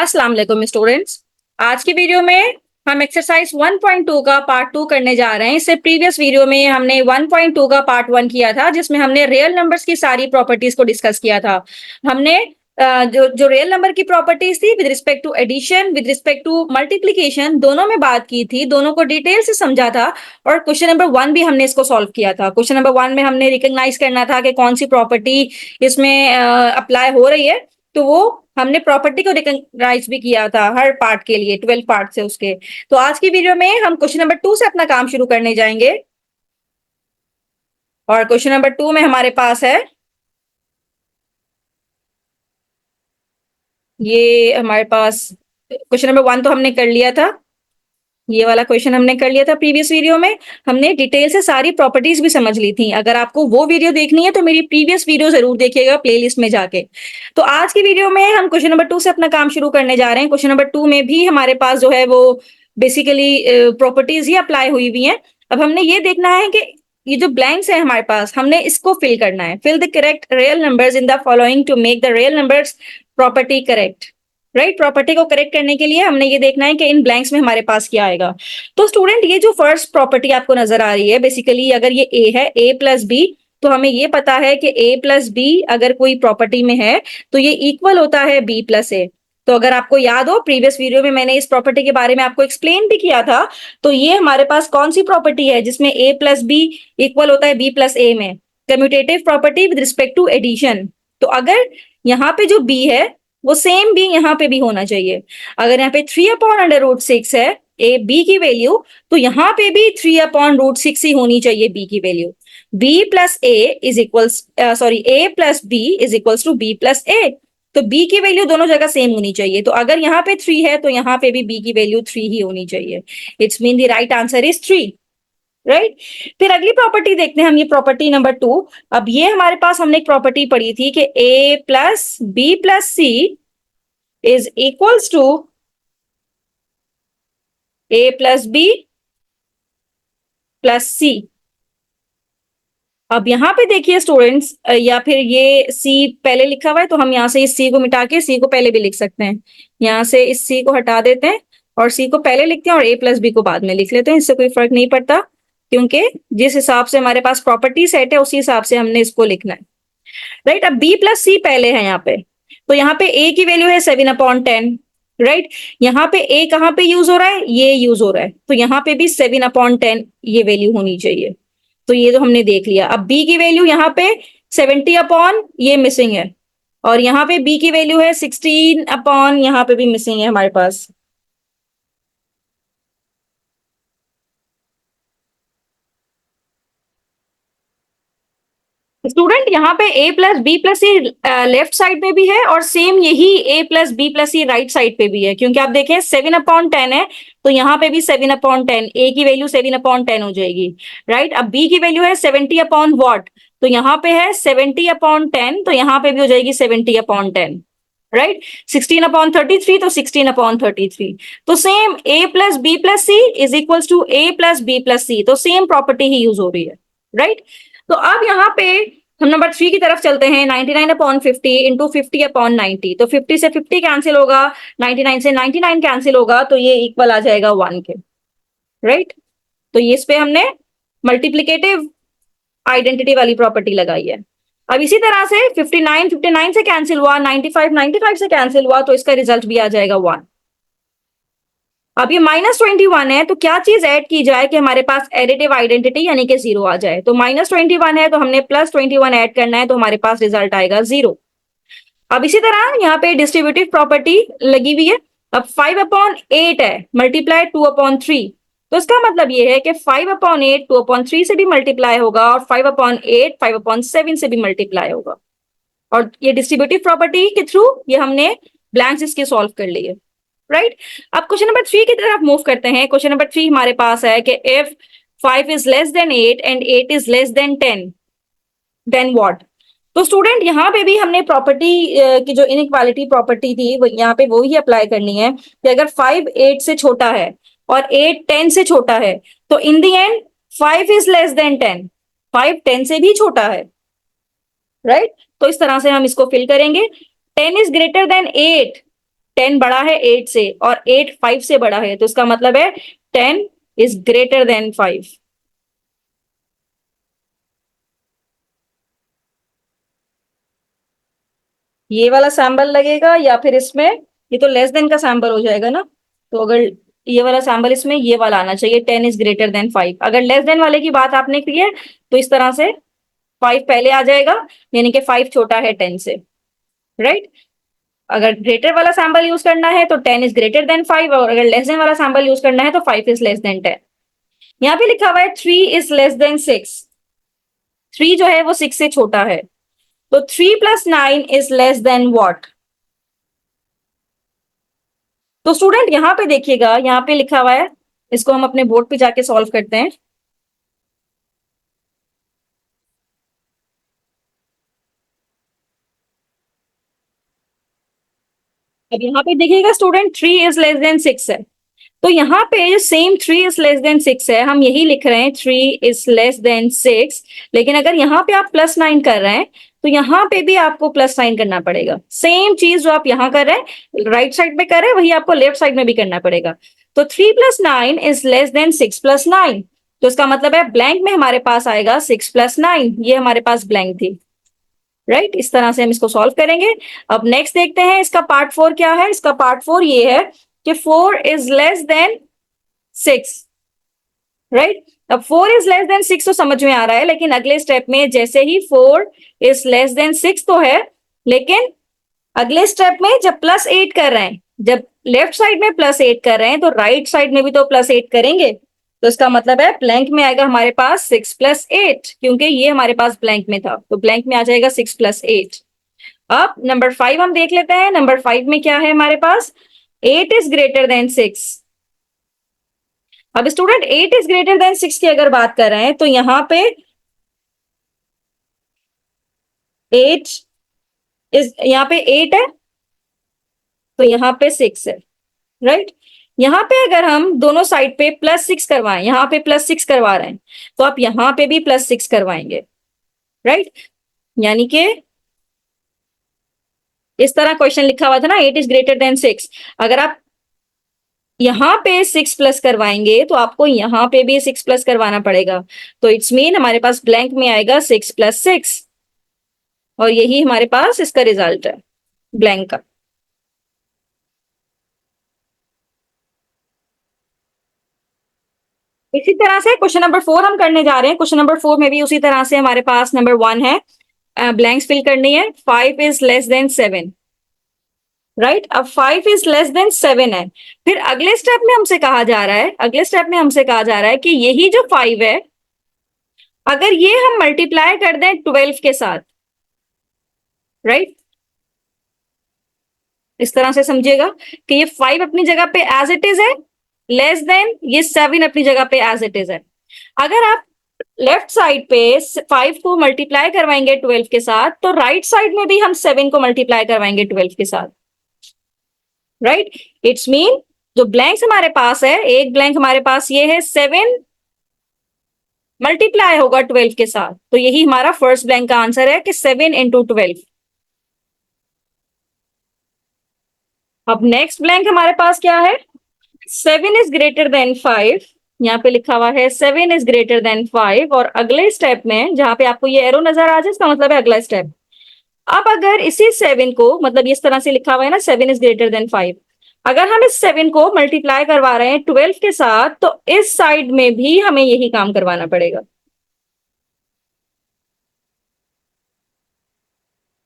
अस्सलाम वालेकुम स्टूडेंट्स। आज की वीडियो में हम एक्सरसाइज 1.2 का पार्ट 2 करने जा रहे हैं। इससे प्रीवियस वीडियो में हमने 1.2 का पार्ट 1 किया था, जिसमें हमने रियल नंबर्स की सारी प्रॉपर्टीज को डिस्कस किया था। हमने जो जो रियल नंबर की प्रॉपर्टीज थी with respect to addition, with respect to multiplication, दोनों में बात की थी, दोनों को डिटेल से समझा था। और क्वेश्चन नंबर 1 भी हमने इसको सॉल्व किया था। क्वेश्चन नंबर 1 में हमने रिकॉग्नाइज करना था कि कौन सी प्रॉपर्टी इसमें अप्लाई हो रही है। तो वो हमने प्रॉपर्टी को रिकॉग्नाइज भी किया था हर पार्ट के लिए, 12 पार्ट से उसके। तो आज की वीडियो में हम क्वेश्चन नंबर 2 से अपना काम शुरू करने जाएंगे। और क्वेश्चन नंबर 2 में हमारे पास है, ये हमारे पास क्वेश्चन नंबर 1 तो हमने कर लिया था। ये वाला क्वेश्चन हमने कर लिया था प्रीवियस वीडियो में। हमने डिटेल से सारी प्रॉपर्टीज भी समझ ली थी। अगर आपको वो वीडियो देखनी है तो मेरी प्रीवियस वीडियो जरूर देखिएगा प्लेलिस्ट में जाके। तो आज की वीडियो में हम क्वेश्चन नंबर 2 से अपना काम शुरू करने जा रहे हैं। क्वेश्चन नंबर 2 में भी हमारे पास जो है वो बेसिकली प्रॉपर्टीज ही अप्लाई हुई हुई हैं। अब हमने ये देखना है कि ये जो ब्लैंक्स है हमारे पास, हमने इसको फिल करना है। Fill the correct real numbers in the following to make the real numbers property correct. Right, property को करेक्ट करने के लिए हमने ये देखना है कि इन ब्लैंक्स में हमारे पास क्या आएगा। तो स्टूडेंट, ये जो फर्स्ट प्रॉपर्टी आपको नजर आ रही है, बेसिकली अगर ये ए है, ए प्लस बी, तो हमें ये पता है कि ए प्लस बी अगर कोई प्रॉपर्टी में है तो ये इक्वल होता है बी प्लस ए। तो अगर आपको याद हो, प्रीवियस वीडियो में मैंने इस प्रॉपर्टी के बारे में आपको एक्सप्लेन भी किया था। तो ये हमारे पास कौन सी प्रॉपर्टी है जिसमें ए प्लस बी इक्वल होता है बी प्लस ए में? Commutative property with respect to addition. तो अगर यहाँ पे जो बी है वो सेम भी यहाँ पे भी होना चाहिए। अगर यहाँ पे 3/√6 है ए बी की वैल्यू, तो यहाँ पे भी 3/√6 ही होनी चाहिए बी की value. B plus A is equals sorry A plus B is equals to B plus A. तो बी की वैल्यू दोनों जगह सेम होनी चाहिए। तो अगर यहाँ पे 3 है तो यहाँ पे भी बी की वैल्यू 3 ही होनी चाहिए। It's mean the right answer is 3। Right, फिर अगली प्रॉपर्टी देखते हैं हम, ये प्रॉपर्टी नंबर 2। अब ये हमारे पास हमने एक प्रॉपर्टी पढ़ी थी कि A plus B plus C is equals to a plus b plus c। अब यहाँ पे देखिए स्टूडेंट्स, या फिर ये c पहले लिखा हुआ है तो हम यहाँ से इस c को मिटा के c को पहले भी लिख सकते हैं। यहाँ से इस c को हटा देते हैं और c को पहले लिखते हैं और a प्लस बी को बाद में लिख लेते हैं। इससे कोई फर्क नहीं पड़ता, क्योंकि जिस हिसाब से हमारे पास प्रॉपर्टी सेट है उसी हिसाब से हमने इसको लिखना है। राइट, अब b प्लस सी पहले है यहाँ पे, तो यहाँ पे a की वैल्यू है 7/10। राइट, यहाँ पे a कहाँ पे यूज हो रहा है? ये यूज हो रहा है, तो यहाँ पे भी 7/10 ये वैल्यू होनी चाहिए। तो ये तो हमने देख लिया। अब b की वैल्यू यहाँ पे 70 ये मिसिंग है, और यहाँ पे b की वैल्यू है 16 यहाँ पे भी मिसिंग है हमारे पास। स्टूडेंट, यहाँ पे a plus B plus C left side में भी है और सेम यही a plus B plus C right side पे भी है, क्योंकि आप देखें 7/10 है, तो यहाँ पे भी 7/10, a की वैल्यू 7/10 हो जाएगी। राइट, अब b की वैल्यू है 70/what, तो यहाँ पे है 70/10, तो यहाँ पे भी हो जाएगी 70/10। राइट, 16/33, तो 16/33। तो same a plus B plus C is equals to a plus B plus C, तो सेम प्रॉपर्टी ही यूज हो रही है। राइट, तो अब यहाँ पे हम नंबर 3 की तरफ चलते हैं। 99/50 इंटू 50/90, तो 50 से 50 कैंसिल होगा, 99 से 99 कैंसिल होगा, तो ये इक्वल आ जाएगा 1 के। राइट, तो ये इस पे हमने मल्टीप्लीकेटिव आइडेंटिटी वाली प्रॉपर्टी लगाई है। अब इसी तरह से 59 से कैंसिल हुआ, 95 से कैंसिल हुआ, तो इसका रिजल्ट भी आ जाएगा 1। अब ये -21 है, तो क्या चीज ऐड की जाए कि हमारे पास एडिटिव आइडेंटिटी यानी कि 0 आ जाए? तो -21 है तो हमने +21 ऐड करना है, तो हमारे पास रिजल्ट आएगा 0। अब इसी तरह यहाँ पे डिस्ट्रीब्यूटिव प्रॉपर्टी लगी हुई है। अब 5/8 है मल्टीप्लाई 2/3, तो इसका मतलब ये है कि 5/8 2/3 से भी मल्टीप्लाई होगा और 5/8 5/7 से भी मल्टीप्लाई होगा। और ये डिस्ट्रीब्यूटिव प्रॉपर्टी के थ्रू ये हमने ब्लैंक्स इसके सॉल्व कर लिए। राइट, अब क्वेश्चन नंबर 3 की तरफ मूव करते हैं। क्वेश्चन नंबर 3 हमारे पास है कि if 5 is less than 8 and 8 is less than 10 then what? तो स्टूडेंट, यहाँ पे भी हमने प्रॉपर्टी की जो इनइक्वालिटी प्रॉपर्टी थी वो यहाँ पे वो ही अप्लाई करनी है कि अगर 5 8 से छोटा है और 8 10 से छोटा है, तो इन दी एंड 5 इज लेस देन 10, 5 10 से भी छोटा है। राइट, तो इस तरह से हम इसको फिल करेंगे। 10 इज ग्रेटर देन 8, 10 बड़ा है 8 से और 8 5 से बड़ा है, तो इसका मतलब है 10 इज ग्रेटर देन 5। ये वाला सैंबल लगेगा या फिर इसमें, ये तो लेस देन का सैंबल हो जाएगा ना, तो अगर ये वाला सैंबल इसमें, ये वाला आना चाहिए 10 इज ग्रेटर देन 5। अगर लेस देन वाले की बात आपने की है तो इस तरह से 5 पहले आ जाएगा, यानी कि 5 छोटा है 10 से, राइट। अगर ग्रेटर वाला सैंबल यूज करना है तो 10 इज ग्रेटर देन 5, और अगर लेस देन वाला सैंबल यूज करना है तो 5 इज लेस देन 10। यहाँ पे लिखा हुआ है 3 इज लेस देन 6, 3 जो है वो 6 से छोटा है, तो 3 plus 9 is less then what. तो स्टूडेंट यहाँ पे देखिएगा, यहाँ पे लिखा हुआ है, इसको हम अपने बोर्ड पे जाके सॉल्व करते हैं। अब यहाँ पे देखिएगा स्टूडेंट, 3 इज लेस देन 6 है, तो यहाँ पे सेम 3 इज लेस देन 6 है, हम यही लिख रहे हैं 3 इज लेस देन 6। लेकिन अगर यहाँ पे आप +9 कर रहे हैं तो यहाँ पे भी आपको +9 करना पड़ेगा। सेम चीज जो आप यहाँ कर रहे हैं, राइट साइड में कर रहे हैं, वही आपको लेफ्ट साइड में भी करना पड़ेगा। तो 3 + 9 इज लेस देन 6 + 9, तो इसका मतलब है ब्लैंक में हमारे पास आएगा 6 + 9, ये हमारे पास ब्लैंक थी, राइट। इस तरह से हम इसको सॉल्व करेंगे। अब नेक्स्ट देखते हैं इसका पार्ट 4 क्या है। इसका पार्ट 4 ये है कि 4 इज लेस देन 6, राइट। अब 4 इज लेस देन 6 तो समझ में आ रहा है, लेकिन अगले स्टेप में जैसे ही 4 इज लेस देन 6 तो है, लेकिन अगले स्टेप में जब +8 कर रहे हैं, जब लेफ्ट साइड में +8 कर रहे हैं तो राइट साइड में भी तो +8 करेंगे, तो इसका मतलब है ब्लैंक में आएगा हमारे पास 6 + 8, क्योंकि ये हमारे पास ब्लैंक में था, तो ब्लैंक में आ जाएगा 6 + 8। अब नंबर 5 हम देख लेते हैं। नंबर 5 में क्या है हमारे पास, 8 इज ग्रेटर देन 6। अब स्टूडेंट 8 इज ग्रेटर देन 6 की अगर बात कर रहे हैं तो यहाँ पे 8 इज, यहाँ पे 8 है तो यहाँ पे 6 है, राइट। यहाँ पे अगर हम दोनों साइड पे +6 करवाएं, यहाँ पे +6 करवा रहे हैं तो आप यहाँ पे भी +6 करवाएंगे, राइट। यानी कि इस तरह क्वेश्चन लिखा हुआ था ना, 8 इज ग्रेटर देन 6, अगर आप यहाँ पे 6 प्लस करवाएंगे तो आपको यहाँ पे भी 6 प्लस करवाना पड़ेगा, तो इट्स मीन हमारे पास ब्लैंक में आएगा 6 + 6, और यही हमारे पास इसका रिजल्ट है ब्लैंक का। इसी तरह से क्वेश्चन नंबर 4 हम करने जा रहे हैं। क्वेश्चन नंबर 4 में भी उसी तरह से हमारे पास नंबर 1 है, ब्लैंक्स फिल करनी है। 5 इज लेस देन 7, राइट। अब 5 इज लेस देन 7 है, फिर अगले स्टेप में हमसे कहा जा रहा है, अगले स्टेप में हमसे कहा जा रहा है कि यही जो 5 है, अगर ये हम मल्टीप्लाई कर दें 12 के साथ, राइट। इस तरह से समझिएगा कि ये 5 अपनी जगह पे एज इट इज है, लेस देन ये 7 अपनी जगह पे एज इट इज है। अगर आप लेफ्ट साइड पे 5 को मल्टीप्लाई करवाएंगे 12 के साथ, तो राइट साइड में भी हम 7 को मल्टीप्लाई करवाएंगे 12 के साथ, राइट। इट्स मीन जो ब्लैंक्स हमारे पास है, एक ब्लैंक हमारे पास ये है 7 मल्टीप्लाई होगा 12 के साथ, तो यही हमारा फर्स्ट ब्लैंक का आंसर है कि 7 × 12। अब नेक्स्ट ब्लैंक हमारे पास क्या है, 7 इज ग्रेटर देन 5, यहाँ पे लिखा हुआ है 7 इज ग्रेटर देन 5, और अगले स्टेप में जहां पे आपको ये एरो नजर आ जाए, इसका मतलब है अगला स्टेप। अब अगर इसी 7 को, मतलब इस तरह से लिखा हुआ है ना 7 इज ग्रेटर देन 5, अगर हम इस 7 को मल्टीप्लाई करवा रहे हैं 12 के साथ, तो इस साइड में भी हमें यही काम करवाना पड़ेगा।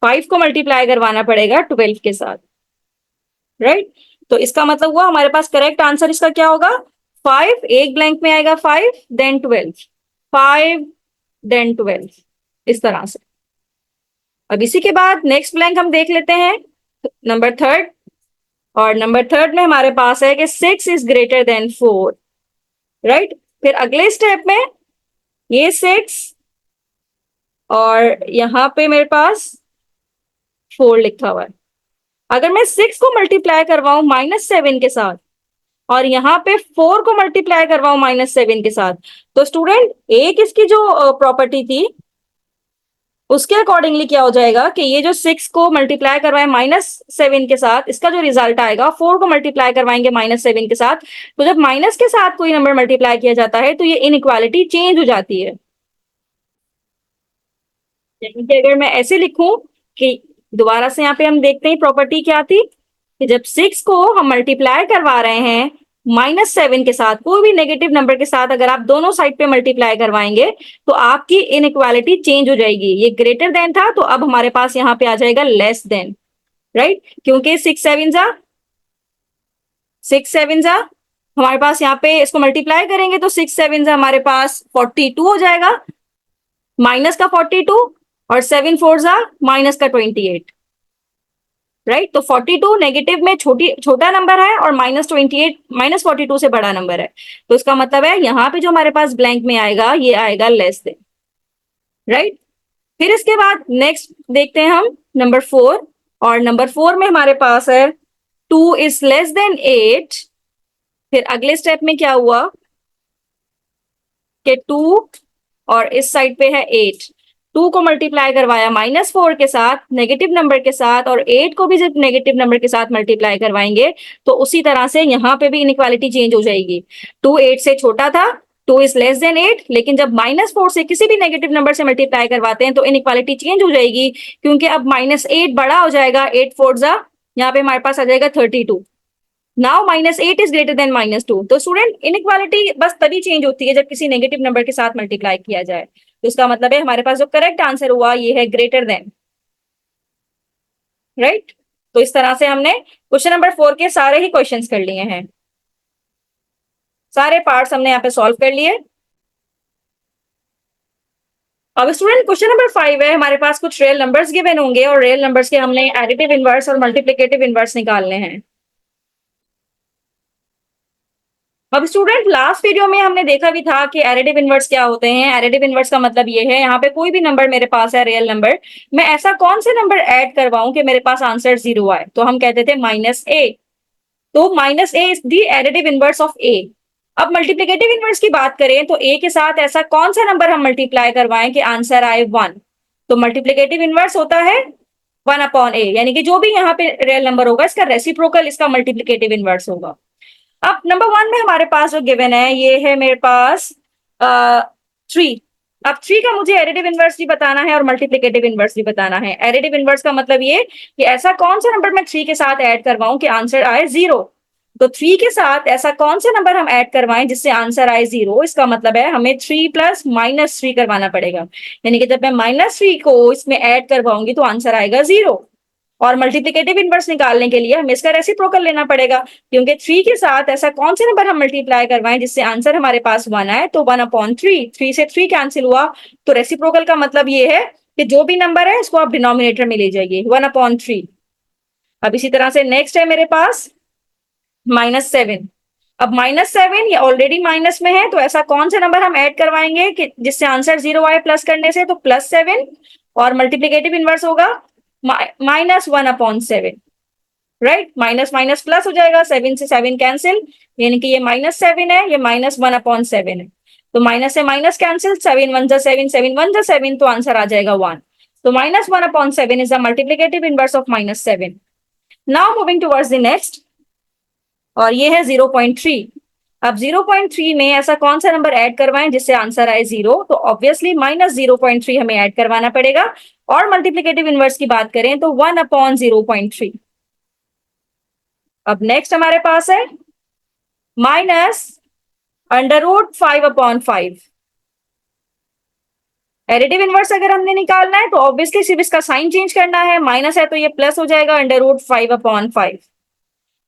5 को मल्टीप्लाई करवाना पड़ेगा 12 के साथ, राइट। तो इसका मतलब हुआ हमारे पास करेक्ट आंसर इसका क्या होगा, 5, एक ब्लैंक में आएगा 5 देन 12, 5 देन 12, इस तरह से। अब इसी के बाद नेक्स्ट ब्लैंक हम देख लेते हैं, नंबर 3, और नंबर 3 में हमारे पास है कि 6 इज ग्रेटर देन 4, राइट। फिर अगले स्टेप में ये 6 और यहां पे मेरे पास 4 लिखा हुआ है। अगर मैं 6 को मल्टीप्लाई करवाऊं -7 के साथ, और यहाँ पे 4 को मल्टीप्लाई करवाऊं -7 के साथ, तो स्टूडेंट एक इसकी जो प्रॉपर्टी थी, उसके अकॉर्डिंगली क्या हो जाएगा कि ये जो 6 को मल्टीप्लाई करवाए -7 के साथ, इसका जो रिजल्ट आएगा 4 को मल्टीप्लाई करवाएंगे -7 के साथ, तो जब माइनस के साथ कोई नंबर मल्टीप्लाई किया जाता है तो ये इनइक्वालिटी चेंज हो जाती है। यानी कि अगर मैं ऐसे लिखूं कि दोबारा से यहाँ पे हम देखते हैं प्रॉपर्टी क्या थी कि जब 6 को हम मल्टीप्लाई करवा रहे हैं -7 के साथ, कोई भी नेगेटिव नंबर के साथ अगर आप दोनों साइड पे मल्टीप्लाई करवाएंगे तो आपकी इनइक्वालिटी चेंज हो जाएगी। ये ग्रेटर देन था तो अब हमारे पास यहाँ पे आ जाएगा लेस देन, राइट? क्योंकि 6 7 जा हमारे पास यहाँ पे इसको मल्टीप्लाई करेंगे तो 6 7 हमारे पास 42 हो जाएगा, माइनस का 42 और 7 4 माइनस का 28, राइट? तो 42 नेगेटिव में छोटा नंबर है और -28 -42 से बड़ा नंबर है, तो इसका मतलब है यहाँ पे जो हमारे पास ब्लैंक में आएगा ये आएगा लेस देन, राइट? फिर इसके बाद नेक्स्ट देखते हैं हम नंबर 4, और नंबर 4 में हमारे पास है 2 इज लेस देन 8। फिर अगले स्टेप में क्या हुआ कि 2 और इस साइड पे है 8, 2 को मल्टीप्लाई करवाया -4 के साथ नेगेटिव नंबर के साथ, और 8 को भी जब नेगेटिव नंबर के साथ मल्टीप्लाई करवाएंगे तो उसी तरह से यहाँ पे भी इनइक्वालिटी चेंज हो जाएगी। 2 8 से छोटा था, 2 इज लेस देन 8, लेकिन जब -4 से किसी भी नेगेटिव नंबर से मल्टीप्लाई करवाते हैं तो इनइक्वालिटी चेंज हो जाएगी, क्योंकि अब -8 बड़ा हो जाएगा, 8 4 यहाँ पे हमारे पास आ जाएगा 32। Now -8 is greater than -2। तो स्टूडेंट इनइक्वालिटी बस तभी चेंज होती है जब किसी नेगेटिव नंबर के साथ मल्टीप्लाई किया जाए, तो इसका मतलब है हमारे पास जो करेक्ट आंसर हुआ ये है ग्रेटर देन, राइट? तो इस तरह से हमने क्वेश्चन नंबर 4 के सारे ही क्वेश्चंस कर लिए हैं, सारे पार्ट्स हमने यहाँ पे सॉल्व कर लिए। अब स्टूडेंट क्वेश्चन नंबर 5 है, हमारे पास कुछ रियल नंबर्स गिवन होंगे और रियल नंबर्स के हमने एडिटिव इनवर्स और मल्टीप्लिकेटिव इनवर्स निकालने हैं। अब स्टूडेंट लास्ट वीडियो में हमने देखा भी था कि एडिटिव इनवर्स क्या होते हैं। एडिटिव इनवर्स का मतलब ये है, यहाँ पे कोई भी नंबर मेरे पास है रियल नंबर, मैं ऐसा कौन से नंबर ऐड करवाऊं कि मेरे पास आंसर 0 आए, तो हम कहते थे -a। तो -a is the additive inverse of a। अब मल्टीप्लिकेटिव इनवर्स की बात करें तो a के साथ ऐसा कौन सा नंबर हम मल्टीप्लाई करवाएं कि आंसर आए 1, तो मल्टीप्लिकेटिव इनवर्स होता है 1/a, यानी कि जो भी यहाँ पे रियल नंबर होगा इसका रेसिप्रोकल इसका मल्टीप्लिकेटिव इनवर्स होगा। अब नंबर 1 में हमारे पास जो गिवन है ये है मेरे पास 3। अब 3 का मुझे एडिटिव इनवर्स भी बताना है और मल्टीप्लिकेटिव इनवर्स भी बताना है। एडिटिव इनवर्स का मतलब ये कि ऐसा कौन सा नंबर मैं 3 के साथ ऐड करवाऊं कि आंसर आए 0, तो 3 के साथ ऐसा कौन सा नंबर हम ऐड करवाएं जिससे आंसर आए 0, इसका मतलब है हमें 3 + -3 करवाना पड़ेगा, यानी कि जब मैं -3 को इसमें ऐड करवाऊंगी तो आंसर आएगा 0। और मल्टीप्लिकेटिव इनवर्स निकालने के लिए हमें इसका रेसिप्रोकल लेना पड़ेगा, क्योंकि 3 के साथ ऐसा कौन से नंबर हम मल्टीप्लाई करवाएं जिससे आंसर हमारे पास 1 आए, तो 1/3, 3 से 3 कैंसिल हुआ, तो रेसिप्रोकल का मतलब ये है कि जो भी नंबर है इसको आप डिनोमिनेटर में ले जाइए 1/3। अब इसी तरह से नेक्स्ट है मेरे पास -7। अब -7 ये ऑलरेडी माइनस में है, तो ऐसा कौन सा नंबर हम ऐड करवाएंगे कि जिससे आंसर 0 आए प्लस करने से, तो +7, और मल्टीप्लिकेटिव इनवर्स होगा -1/7, राइट? माइनस माइनस प्लस हो जाएगा, 7 से 7 कैंसिल, यानी कि ये -7 है, ये -1/7 है, तो माइनस से माइनस कैंसिल, 7 1 7 7 1 7, तो आंसर आ जाएगा 1। तो -1/7 is the multiplicative inverse of -7। Now moving towards the next, और ये है 0.3। अब 0.3 में ऐसा कौन सा नंबर ऐड करवाएं जिससे आंसर आए 0, तो ऑब्वियसली -0.3 हमें ऐड करवाना पड़ेगा। और मल्टीप्लिकेटिव इनवर्स की बात करें तो 1/0.3। अब नेक्स्ट हमारे पास है -√5/5। एडिटिव इनवर्स अगर हमने निकालना है तो ऑब्वियसली सिर्फ इसका साइन चेंज करना है, माइनस है तो ये प्लस हो जाएगा √5/5।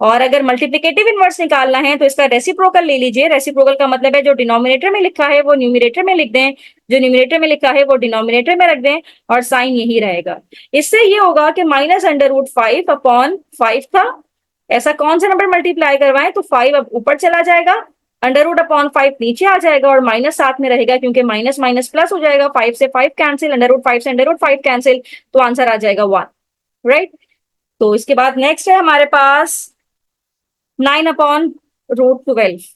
और अगर मल्टीप्लिकेटिव इनवर्स निकालना है तो इसका रेसिप्रोकल ले लीजिए। रेसिप्रोकल का मतलब है जो डिनोमिनेटर में लिखा है वो न्यूमरेटर में लिख दें, जो न्यूमरेटर में लिखा है वो डिनोमिनेटर में रख दें, और साइन यही रहेगा। इससे ये होगा कि -√5/5 था, ऐसा कौन सा नंबर मल्टीप्लाई करवाएं, तो 5 अब ऊपर चला जाएगा, √5 नीचे आ जाएगा, और माइनस साथ में रहेगा क्योंकि माइनस माइनस प्लस हो जाएगा, 5 से 5 कैंसिल, √5 से √5 कैंसिल, तो आंसर आ जाएगा 1, राइट? तो इसके बाद नेक्स्ट है हमारे पास 9/√12।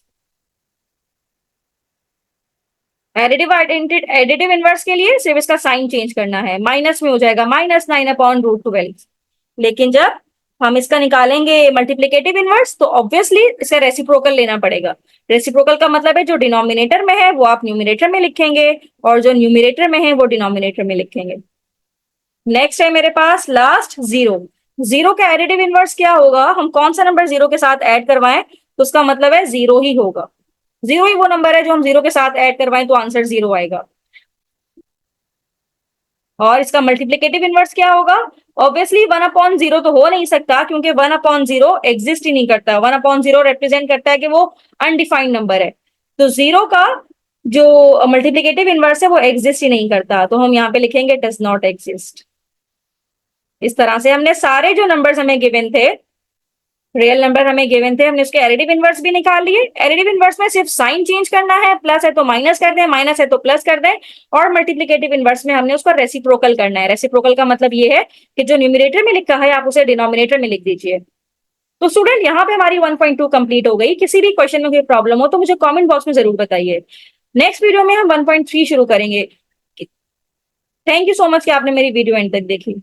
एडिटिव इनवर्स के लिए सिर्फ इसका साइन चेंज करना है, माइनस में हो जाएगा -9/√12। लेकिन जब हम इसका निकालेंगे मल्टीप्लिकेटिव इनवर्स तो ऑब्वियसली इसे रेसिप्रोकल लेना पड़ेगा। रेसिप्रोकल का मतलब है जो डिनोमिनेटर में है वो आप न्यूमिनेटर में लिखेंगे और जो न्यूमिनेटर में है वो डिनोमिनेटर में लिखेंगे। नेक्स्ट है मेरे पास लास्ट जीरो। जीरो का एडिटिव इनवर्स क्या होगा, हम कौन सा नंबर जीरो के साथ ऐड करवाएं तो उसका मतलब है जीरो ही होगा। जीरो ही वो नंबर है जो हम जीरो के साथ ऐड करवाएं तो आंसर जीरो आएगा। और इसका मल्टीप्लिकेटिव इनवर्स क्या होगा, ऑब्वियसली 1/0 तो हो नहीं सकता क्योंकि 1/0 एग्जिस्ट ही नहीं करता। 1/0 रिप्रेजेंट करता है कि वो अनडिफाइंड नंबर है, तो जीरो का जो मल्टीप्लिकेटिव इनवर्स है वो एग्जिस्ट ही नहीं करता, तो हम यहाँ पे लिखेंगे डज नॉट एग्जिस्ट। इस तरह से हमने सारे जो नंबर्स हमें गिवन थे, रियल नंबर हमें गिवन थे, हमने उसके एडिटिव इनवर्स भी निकाल लिए। एडिटिव इनवर्स में सिर्फ साइन चेंज करना है, प्लस है तो माइनस कर दें, माइनस है तो प्लस कर दें। और मल्टीप्लिकेटिव इनवर्स में हमने उसको रेसिप्रोकल करना है। रेसिप्रोकल का मतलब ये है कि जो न्यूमिनेटर में लिखा है आप उसे डिनोमिनेटर में लिख दीजिए। तो स्टूडेंट यहाँ पे हमारी 1.2 कंप्लीट हो गई। किसी भी क्वेश्चन में कोई प्रॉब्लम हो तो मुझे कमेंट बॉक्स में जरूर बताइए। नेक्स्ट वीडियो में हम 1.3 शुरू करेंगे। थैंक यू सो मच कि आपने मेरी वीडियो एंड तक देखी।